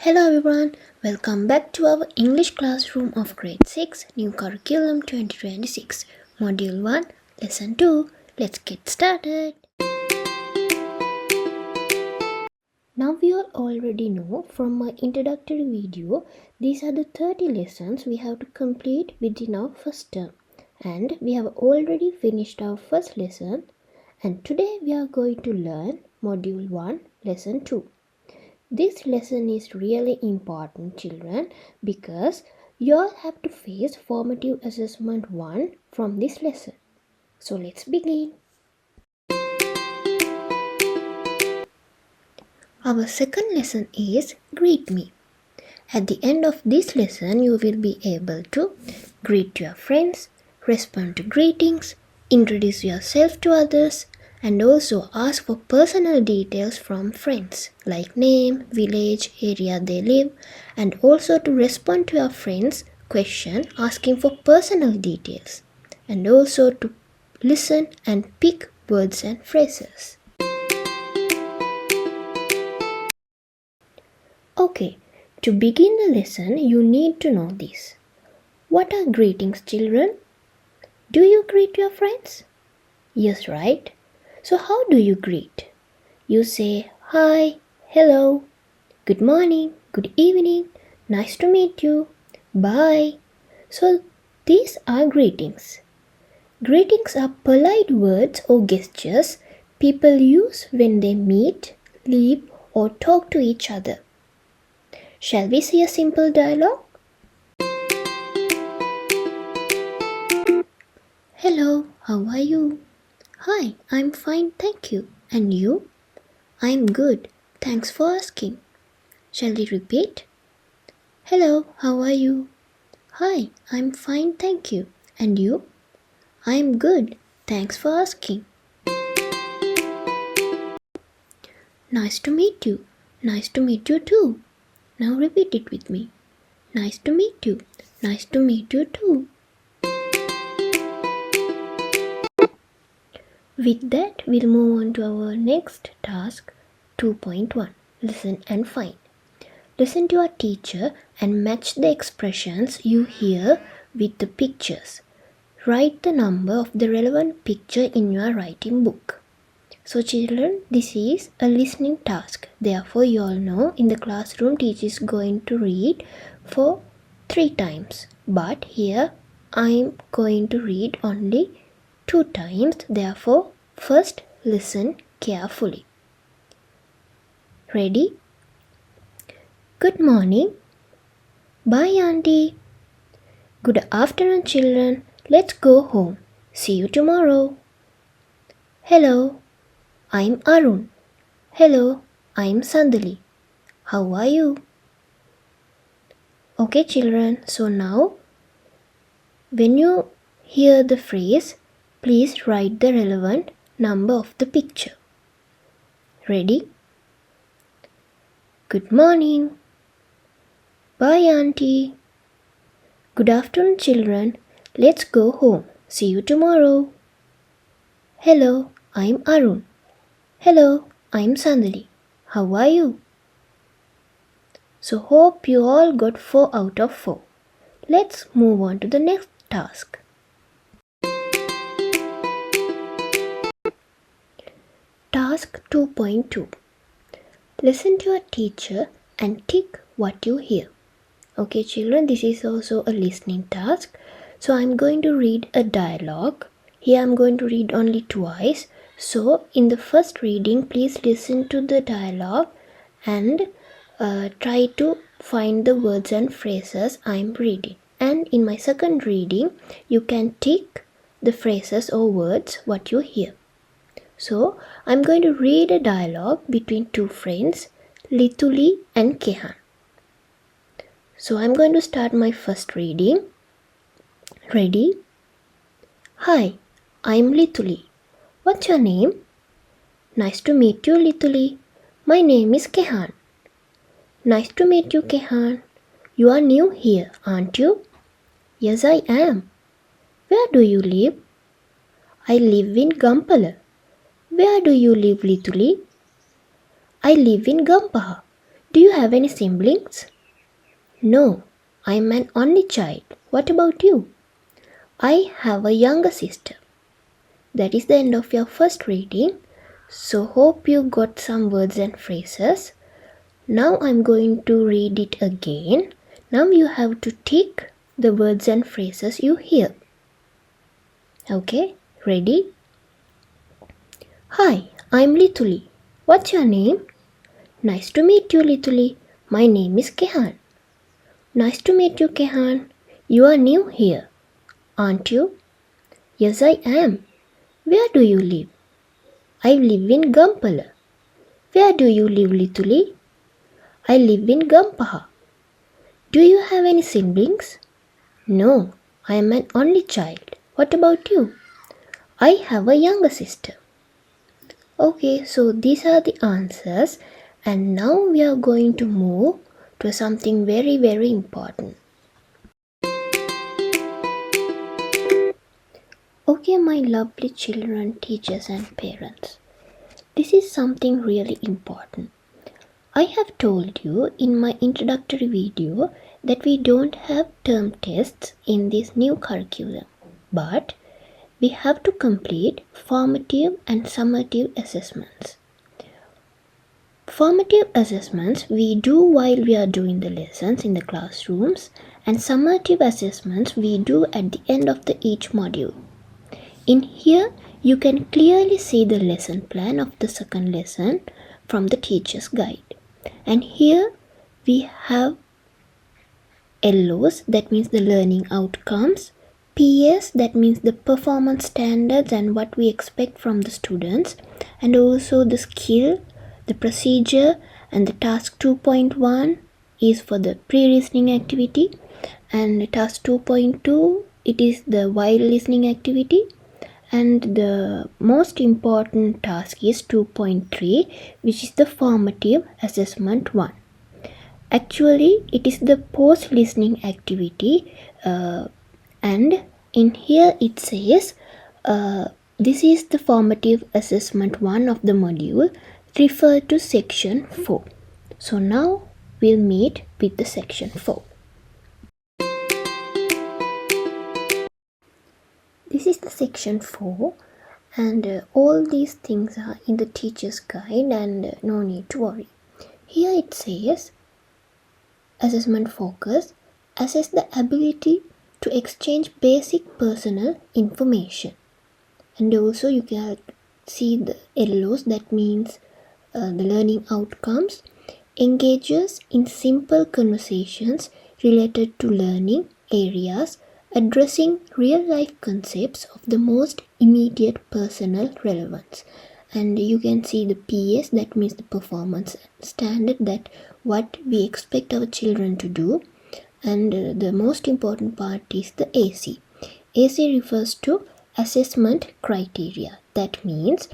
Hello everyone, welcome back to our English classroom of grade 6, new curriculum 2026, module 1, lesson 2. Let's get started. Now we all already know from my introductory video, these are the 30 lessons we have to complete within our first term. And we have already finished our first lesson, and today we are going to learn module 1, lesson 2. This lesson is really important, children, because you all have to face formative assessment 1 from this lesson. So let's begin. Our second lesson is Greet Me. At the end of this lesson, you will be able to greet your friends, respond to greetings, introduce yourself to others, and also ask for personal details from friends like name, village, area they live, and also to respond to your friends' question asking for personal details, and also to listen and pick words and phrases. Okay, to begin the lesson, you need to know this. What are greetings, children? Do you greet your friends? Yes, right? So how do you greet? You say hi, hello, good morning, good evening, nice to meet you, bye. So these are greetings. Greetings are polite words or gestures people use when they meet, leave, or talk to each other. Shall we see a simple dialogue? Hello, how are you? Hi, I'm fine, thank you. And you? I'm good, thanks for asking. Shall we repeat? Hello, how are you? Hi, I'm fine, thank you. And you? I'm good, thanks for asking. Nice to meet you. Nice to meet you too. Now repeat it with me. Nice to meet you. Nice to meet you too. With that, we'll move on to our next task, 2.1. Listen and find. Listen to your teacher and match the expressions you hear with the pictures. Write the number of the relevant picture in your writing book. So children, this is a listening task. Therefore, you all know in the classroom teacher is going to read for 3 times. But here I am going to read only 2 times. Therefore, first listen carefully. Ready? Good morning. Bye, Auntie. Good afternoon, children. Let's go home. See you tomorrow. Hello, I'm Arun. Hello, I'm Sandali. How are you? Okay, children. So now, when you hear the phrase, please write the relevant number of the picture. Ready? Good morning. Bye, Auntie. Good afternoon, children. Let's go home. See you tomorrow. Hello, I'm Arun. Hello, I'm Sandali. How are you? So hope you all got 4 out of 4. Let's move on to the next task. Task 2.2. Listen to your teacher and tick what you hear. Okay, children, this is also a listening task. So I'm going to read a dialogue. Here I'm going to read only twice. So in the first reading, please listen to the dialogue and try to find the words and phrases I'm reading. And in my second reading, you can tick the phrases or words what you hear. So I'm going to read a dialogue between 2 friends, Lituli and Kehan. So I'm going to start my first reading. Ready? Hi, I'm Lituli. What's your name? Nice to meet you, Lituli. My name is Kehan. Nice to meet you, Kehan. You are new here, aren't you? Yes, I am. Where do you live? I live in Gampala. Where do you live, Lituli? I live in Gampaha. Do you have any siblings? No, I am an only child. What about you? I have a younger sister. That is the end of your first reading. So hope you got some words and phrases. Now I'm going to read it again. Now you have to tick the words and phrases you hear. Okay, ready? Hi, I'm Lituli. What's your name? Nice to meet you, Lituli. My name is Kehan. Nice to meet you, Kehan. You are new here, aren't you? Yes, I am. Where do you live? I live in Gampala. Where do you live, Lituli? I live in Gampaha. Do you have any siblings? No, I am an only child. What about you? I have a younger sister. Okay, so these are the answers, and now we are going to move to something very, very important. Okay, my lovely children, teachers, and parents. This is something really important. I have told you in my introductory video that we don't have term tests in this new curriculum, but we have to complete formative and summative assessments. Formative assessments we do while we are doing the lessons in the classrooms, and summative assessments we do at the end of each module. In here, you can clearly see the lesson plan of the second lesson from the teacher's guide. And here we have LOs, that means the learning outcomes, PS, that means the performance standards and what we expect from the students, and also the skill, the procedure, and the task 2.1 is for the pre-listening activity, and task 2.2 it is the while listening activity, and the most important task is 2.3, which is the formative assessment 1. Actually, it is the post-listening activity, and in here it says this is the formative assessment 1 of the module. Refer to section 4. So now we'll meet with the section 4. This is the section 4, and all these things are in the teacher's guide, and no need to worry. Here it says assessment focus, assess the ability to exchange basic personal information. And also you can see the LOs, that means the learning outcomes, engages in simple conversations related to learning areas, addressing real-life concepts of the most immediate personal relevance. And you can see the PS, that means the performance standard, that what we expect our children to do. And the most important part is the AC. AC refers to assessment criteria. That means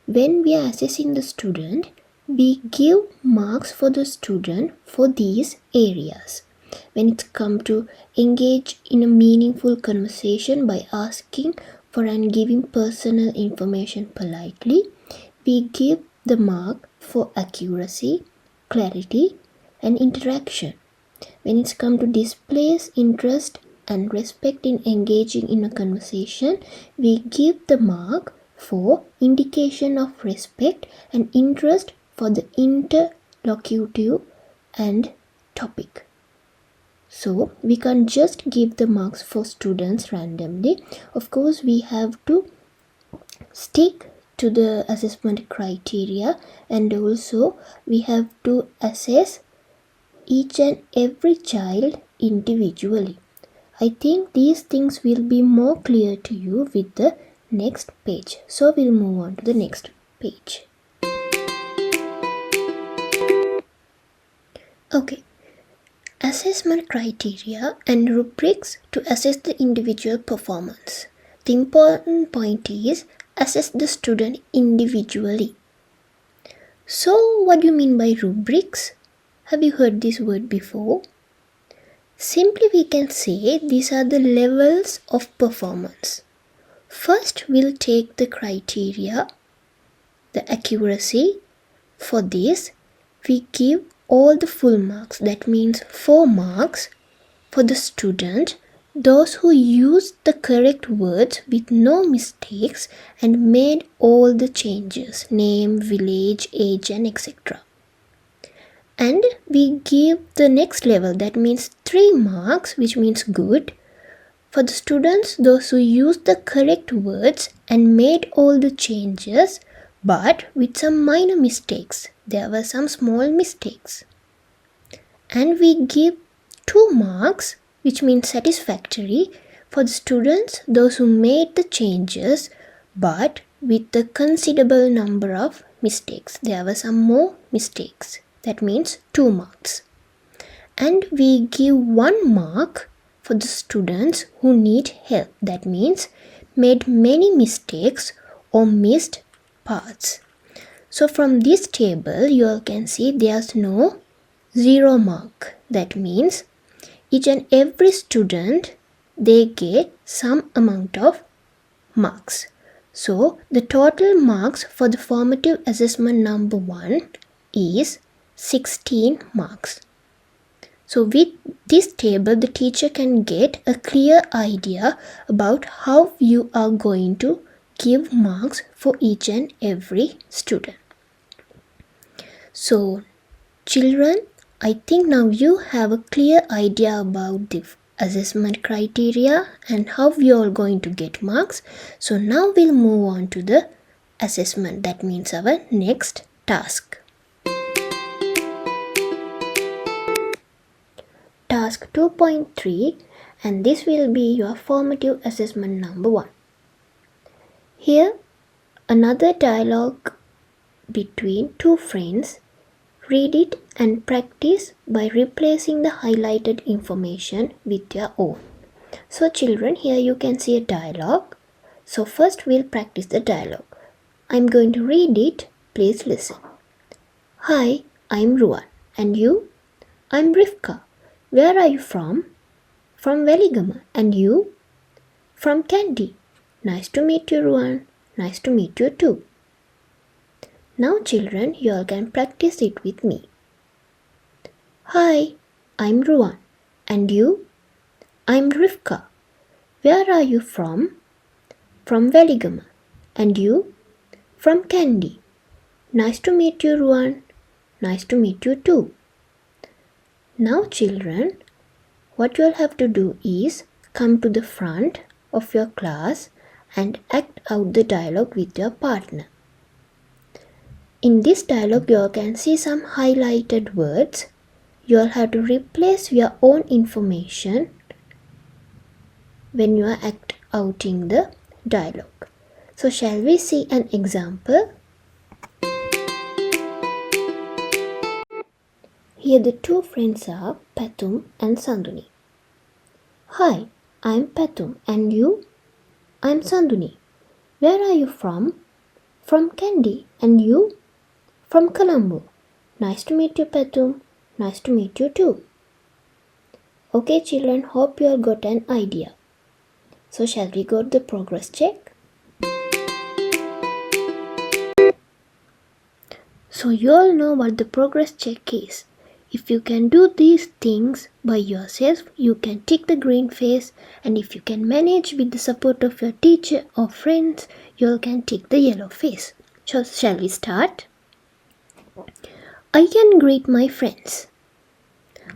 when we are assessing the student, we give marks for the student for these areas. When it's come to engage in a meaningful conversation by asking for and giving personal information politely, we give the mark for accuracy, clarity, and interaction. When it's come to displays interest and respect in engaging in a conversation, we give the mark for indication of respect and interest for the interlocutive and topic. So we can't just give the marks for students randomly. Of course, we have to stick to the assessment criteria, and also we have to assess each and every child individually. I think these things will be more clear to you with the next page. So we'll move on to the next page. Okay. Assessment criteria and rubrics to assess the individual performance. The important point is assess the student individually. So what do you mean by rubrics? Have you heard this word before? Simply we can say these are the levels of performance. First we'll take the criteria, the accuracy. For this we give all the full marks, that means 4 marks for the student, those who used the correct words with no mistakes and made all the changes, name, village, age and etc. And we give the next level, that means 3 marks, which means good, for the students, those who used the correct words and made all the changes but with some minor mistakes. There were some small mistakes. And we give 2 marks, which means satisfactory, for the students, those who made the changes but with a considerable number of mistakes. There were some more mistakes. That means 2 marks. And we give 1 mark for the students who need help. That means made many mistakes or missed parts. So from this table you all can see there's no 0 mark. That means each and every student, they get some amount of marks. So the total marks for the formative assessment number 1 is 16 marks. So with this table, the teacher can get a clear idea about how you are going to give marks for each and every student. So children, I think now you have a clear idea about the assessment criteria and how you are going to get marks. So now we'll move on to the assessment. That means our next task. Task 2.3, and this will be your formative assessment number 1. Here, another dialogue between 2 friends. Read it and practice by replacing the highlighted information with your own. So children, here you can see a dialogue. So first we'll practice the dialogue. I'm going to read it. Please listen. Hi, I'm Ruan. And you? I'm Rivka. Where are you from? From Veligama. And you? From Kandy. Nice to meet you, Ruan. Nice to meet you too. Now children, you all can practice it with me. Hi, I'm Ruan. And you? I'm Rivka. Where are you from? From Veligama. And you? From Kandy. Nice to meet you, Ruan. Nice to meet you too. Now children, what you all have to do is come to the front of your class and act out the dialogue with your partner. In this dialogue you all can see some highlighted words. You all have to replace your own information when you are act outing the dialogue. So shall we see an example? Here the 2 friends are Pathum and Sanduni. Hi, I'm Pathum. And you? I'm Sanduni. Where are you from? From Kandy. And you? From Colombo. Nice to meet you, Pathum. Nice to meet you too. Okay children, hope you all got an idea. So shall we go to the progress check? So you all know what the progress check is. If you can do these things by yourself, you can tick the green face, and if you can manage with the support of your teacher or friends, you all can tick the yellow face. So shall we start? I can greet my friends.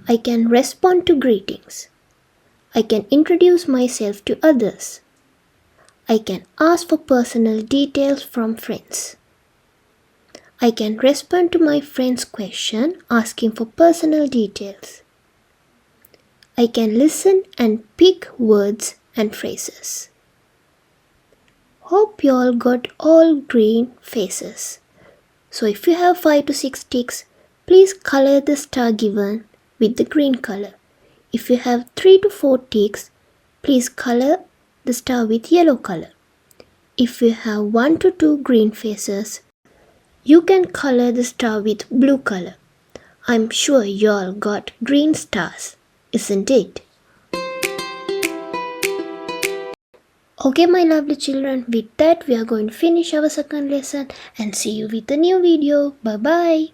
I can respond to greetings. I can introduce myself to others. I can ask for personal details from friends. I can respond to my friend's question asking for personal details. I can listen and pick words and phrases. Hope you all got all green faces. So if you have 5 to 6 ticks, please color the star given with the green color. If you have 3 to 4 ticks, please color the star with yellow color. If you have 1 to 2 green faces, you can color the star with blue color. I'm sure you all got green stars, isn't it? Okay my lovely children, with that we are going to finish our second lesson and see you with a new video. Bye bye.